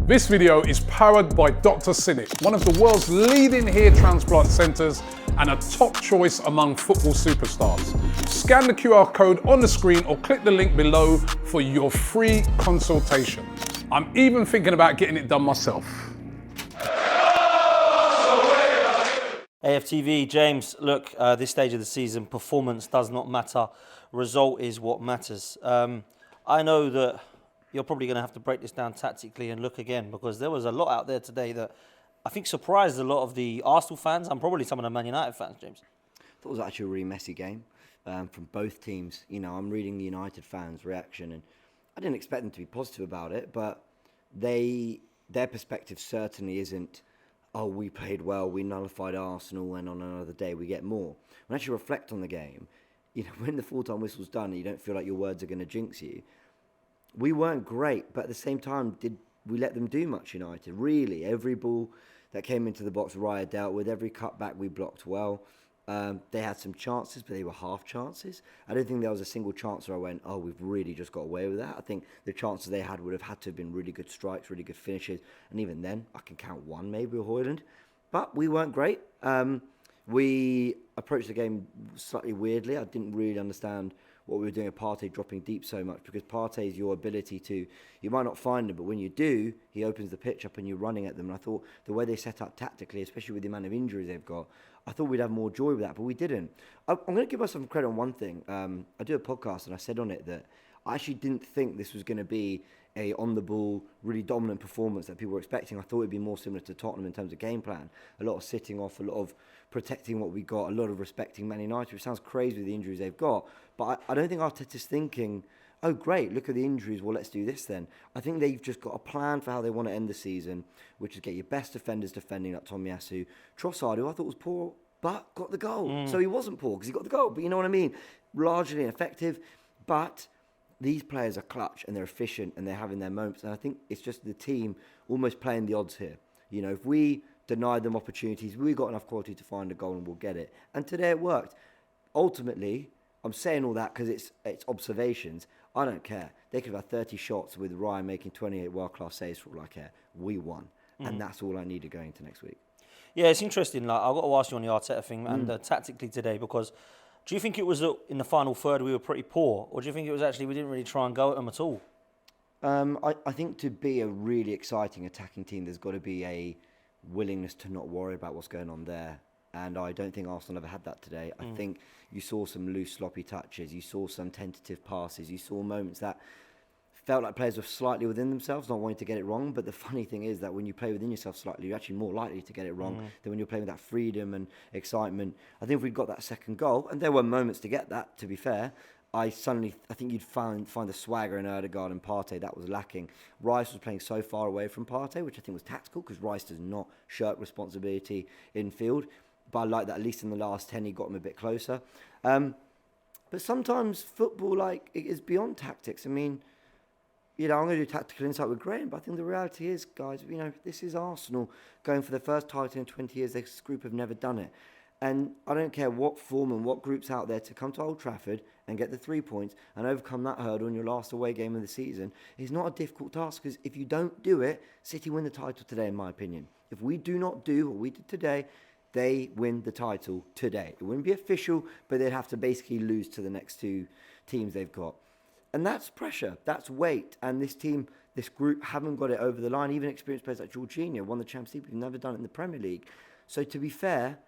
This video is powered by Dr. Cinik, one of the world's leading hair transplant centres and a top choice among football superstars. Scan the QR code on the screen or click the link below for your free consultation. I'm even thinking about getting it done myself. AFTV, James, look, this stage of the season, performance does not matter. Result is what matters. I know that you're probably going to have to break this down tactically and look again, because there was a lot out there today that I think surprised a lot of the Arsenal fans and probably some of the Man United fans, James. I thought it was actually a really messy game from both teams. You know, I'm reading the United fans' reaction, and I didn't expect them to be positive about it, but their perspective certainly isn't, oh, we played well, we nullified Arsenal, and on another day we get more. When I actually reflect on the game, you know, when the full-time whistle's done and you don't feel like your words are going to jinx you, we weren't great, but at the same time, did we let them do much, United? Really, every ball that came into the box, Raya dealt with. Every cutback, we blocked well. They had some chances, but they were half chances. I don't think there was a single chance where I went, oh, we've really just got away with that. I think the chances they had would have had to have been really good strikes, really good finishes. And even then, I can count one maybe with Højlund. But we weren't great. We approached the game slightly weirdly. I didn't really understand what we were doing with Partey dropping deep so much, because Partey is your ability to, you might not find him, but when you do, he opens the pitch up and you're running at them. And I thought the way they set up tactically, especially with the amount of injuries they've got, I thought we'd have more joy with that, but we didn't. I'm going to give us some credit on one thing. I do a podcast and I said on it that I actually didn't think this was going to be a on-the-ball, really dominant performance that people were expecting. I thought it'd be more similar to Tottenham in terms of game plan. A lot of sitting off, a lot of protecting what we got, a lot of respecting Man United, which sounds crazy with the injuries they've got. But I don't think Arteta's thinking, oh, great, look at the injuries, well, let's do this then. I think they've just got a plan for how they want to end the season, which is get your best defenders defending, like Tomiyasu. Trossard, who I thought was poor, but got the goal. So he wasn't poor because he got the goal, but you know what I mean? Largely ineffective, but these players are clutch and they're efficient and they're having their moments. And I think it's just the team almost playing the odds here. You know, if we denied them opportunities, we've got enough quality to find a goal and we'll get it. And today it worked. Ultimately, I'm saying all that because it's observations. I don't care. They could have had 30 shots with Ryan making 28 world-class saves for all I care. We won. And that's all I needed going into next week. Yeah, it's interesting. Like, I've got to ask you on the Arteta thing and tactically today, because do you think it was that in the final third we were pretty poor, or do you think it was actually we didn't really try and go at them at all? I think to be a really exciting attacking team, there's got to be a willingness to not worry about what's going on there. And I don't think Arsenal ever had that today. I think you saw some loose, sloppy touches. You saw some tentative passes. You saw moments that felt like players were slightly within themselves, not wanting to get it wrong. But the funny thing is that when you play within yourself slightly, you're actually more likely to get it wrong than when you're playing with that freedom and excitement. I think if we'd got that second goal, and there were moments to get that, to be fair, I think you'd find the swagger in Ødegaard and Partey that was lacking. Rice was playing so far away from Partey, which I think was tactical, because Rice does not shirk responsibility in field. But I like that at least in the last 10 he got him a bit closer. But sometimes football, like, it is beyond tactics. I mean, you know, I'm going to do tactical insight with Graham, but I think the reality is, guys, you know, this is Arsenal going for the first title in 20 years. This group have never done it. And I don't care what form and what group's out there to come to Old Trafford and get the 3 points and overcome that hurdle in your last away game of the season is not a difficult task, because if you don't do it, City win the title today, in my opinion. If we do not do what we did today, they win the title today. It wouldn't be official, but they'd have to basically lose to the next two teams they've got. And that's pressure, that's weight. And this team, this group haven't got it over the line. Even experienced players like Jorginho won the Champions League, we've never done it in the Premier League. So to be fair,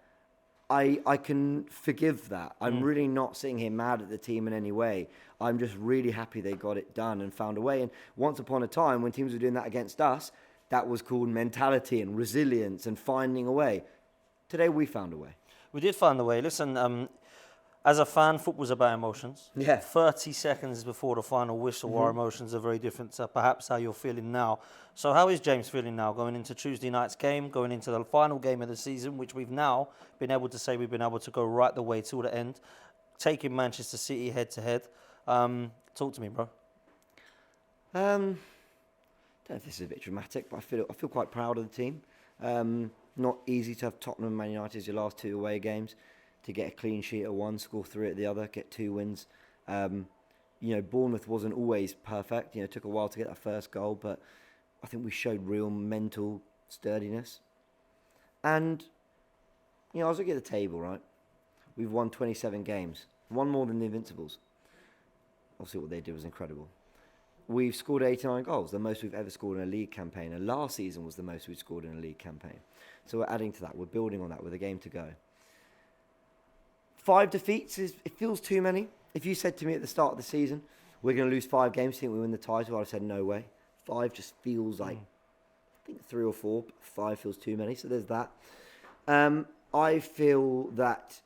I can forgive that. I'm really not sitting here mad at the team in any way. I'm just really happy they got it done and found a way. And once upon a time, when teams were doing that against us, that was called mentality and resilience and finding a way. Today we found a way. We did find a way. Listen, as a fan, football's about emotions. Yeah. 30 seconds before the final whistle, our emotions are very different to perhaps how you're feeling now. So how is James feeling now, going into Tuesday night's game, going into the final game of the season, which we've now been able to say we've been able to go right the way till the end, taking Manchester City head-to-head. Talk to me, bro. I don't know if this is a bit dramatic, but I feel quite proud of the team. Not easy to have Tottenham and Man United as your last two away games, to get a clean sheet at one, score 3 at the other, get 2 wins. You know, Bournemouth wasn't always perfect. You know, it took a while to get that first goal, but I think we showed real mental sturdiness. And, I was looking at the table, right? We've won 27 games, one more than the Invincibles. Obviously, what they did was incredible. We've scored 89 goals, the most we've ever scored in a league campaign. And last season was the most we'd scored in a league campaign. So we're adding to that. We're building on that with a game to go. 5 defeats, it feels too many. If you said to me at the start of the season, we're going to lose 5 games, think we win the title, I'd have said no way. 5 just feels like, I think 3 or 4, but 5 feels too many. So there's that. I feel that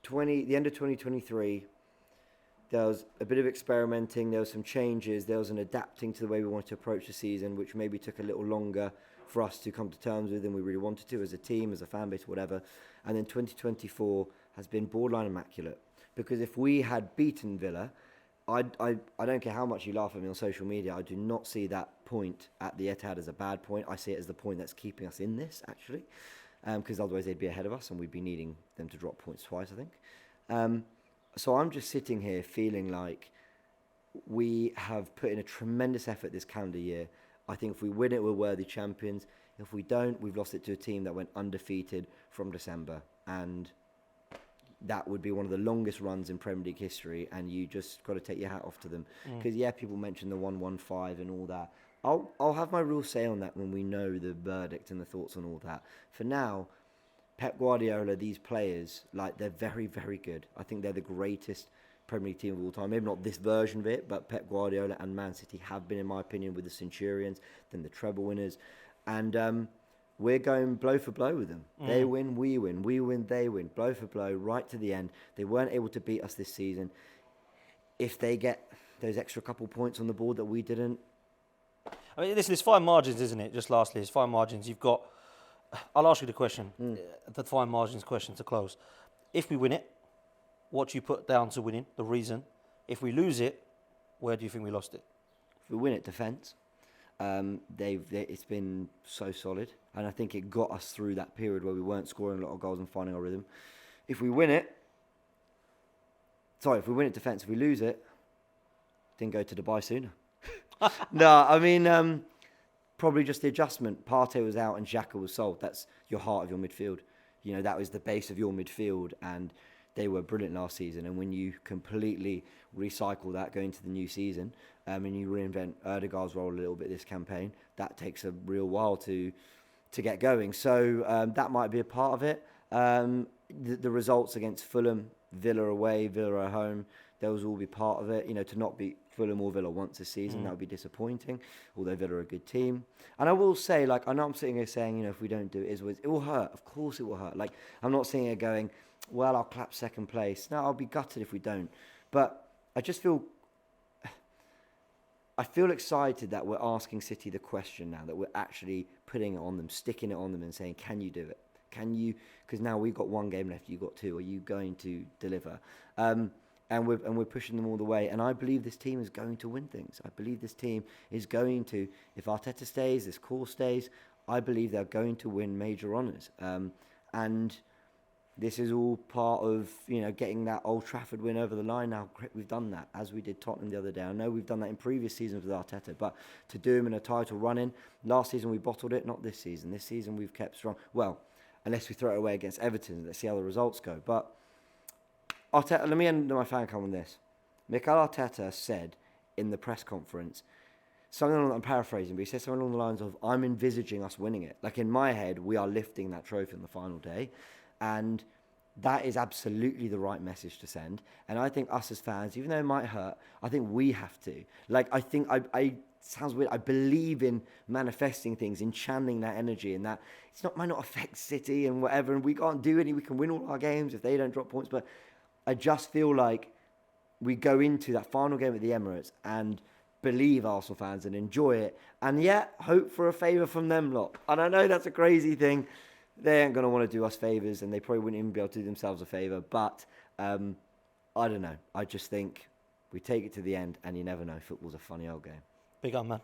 the end of 2023, there was a bit of experimenting, there was some changes, there was an adapting to the way we wanted to approach the season, which maybe took a little longer for us to come to terms with than we really wanted to as a team, as a fan base, whatever. And then 2024 has been borderline immaculate. Because if we had beaten Villa, I don't care how much you laugh at me on social media, I do not see that point at the Etihad as a bad point. I see it as the point that's keeping us in this, actually. Because otherwise they'd be ahead of us and we'd be needing them to drop points twice, I think. So I'm just sitting here feeling like we have put in a tremendous effort this calendar year. I think if we win it, we're worthy champions. If we don't, we've lost it to a team that went undefeated from December. And that would be one of the longest runs in Premier League history. And you just got to take your hat off to them. Because, people mention the 1-1-5 and all that. I'll have my real say on that when we know the verdict and the thoughts on all that. For now, Pep Guardiola, these players, they're very, very good. I think they're the greatest Premier League team of all time. Maybe not this version of it, but Pep Guardiola and Man City have been, in my opinion, with the Centurions, then the treble winners. And we're going blow for blow with them. They win, we win. We win, they win. Blow for blow, right to the end. They weren't able to beat us this season. If they get those extra couple points on the board that we didn't. I mean, listen, it's fine margins, isn't it? Just lastly, it's fine margins. You've got... I'll ask you the question, the fine margins question to close. If we win it, what do you put down to winning, the reason? If we lose it, where do you think we lost it? If we win it, defence. It's been so solid. And I think it got us through that period where we weren't scoring a lot of goals and finding our rhythm. If we win it defence, if we lose it, didn't go to Dubai sooner. No, I mean... probably just the adjustment. Partey was out and Xhaka was sold. That's your heart of your midfield. That was the base of your midfield, and they were brilliant last season. And when you completely recycle that going into the new season, and you reinvent Ødegaard's role a little bit this campaign, that takes a real while to get going. So that might be a part of it. The results against Fulham, Villa away, Villa at home, those will be part of it. To not beat Fulham or Villa once this season, that would be disappointing, although Villa are a good team. And I will say, I know I'm sitting here saying, if we don't do it, it will hurt. Of course it will hurt. I'm not sitting here going, well, I'll clap second place. No, I'll be gutted if we don't. But I just feel excited that we're asking City the question now, that we're actually putting it on them, sticking it on them and saying, can you do it? Can you? Because now we've got 1 game left, you've got 2. Are you going to deliver? And we're pushing them all the way. And I believe this team is going to win things. I believe this team is going to, if Arteta stays, this core stays, I believe they're going to win major honours. And this is all part of, getting that Old Trafford win over the line now. We've done that, as we did Tottenham the other day. I know we've done that in previous seasons with Arteta, but to do him in a title run-in, last season we bottled it, not this season. This season we've kept strong. Well, unless we throw it away against Everton, let's see how the results go. But Arteta, let me end my fan comment on this. Mikel Arteta said in the press conference, something I'm paraphrasing, but he said something along the lines of, I'm envisaging us winning it. In my head, we are lifting that trophy on the final day. And that is absolutely the right message to send. And I think us as fans, even though it might hurt, I think we have to. I sounds weird, I believe in manifesting things, in channeling that energy, and that might not affect City and whatever, and we can't do any, we can win all our games if they don't drop points, but I just feel like we go into that final game at the Emirates and believe Arsenal fans and enjoy it, and yet hope for a favour from them lot. And I know that's a crazy thing. They ain't going to want to do us favours, and they probably wouldn't even be able to do themselves a favour. But I don't know. I just think we take it to the end, and you never know. Football's a funny old game. Big up, man.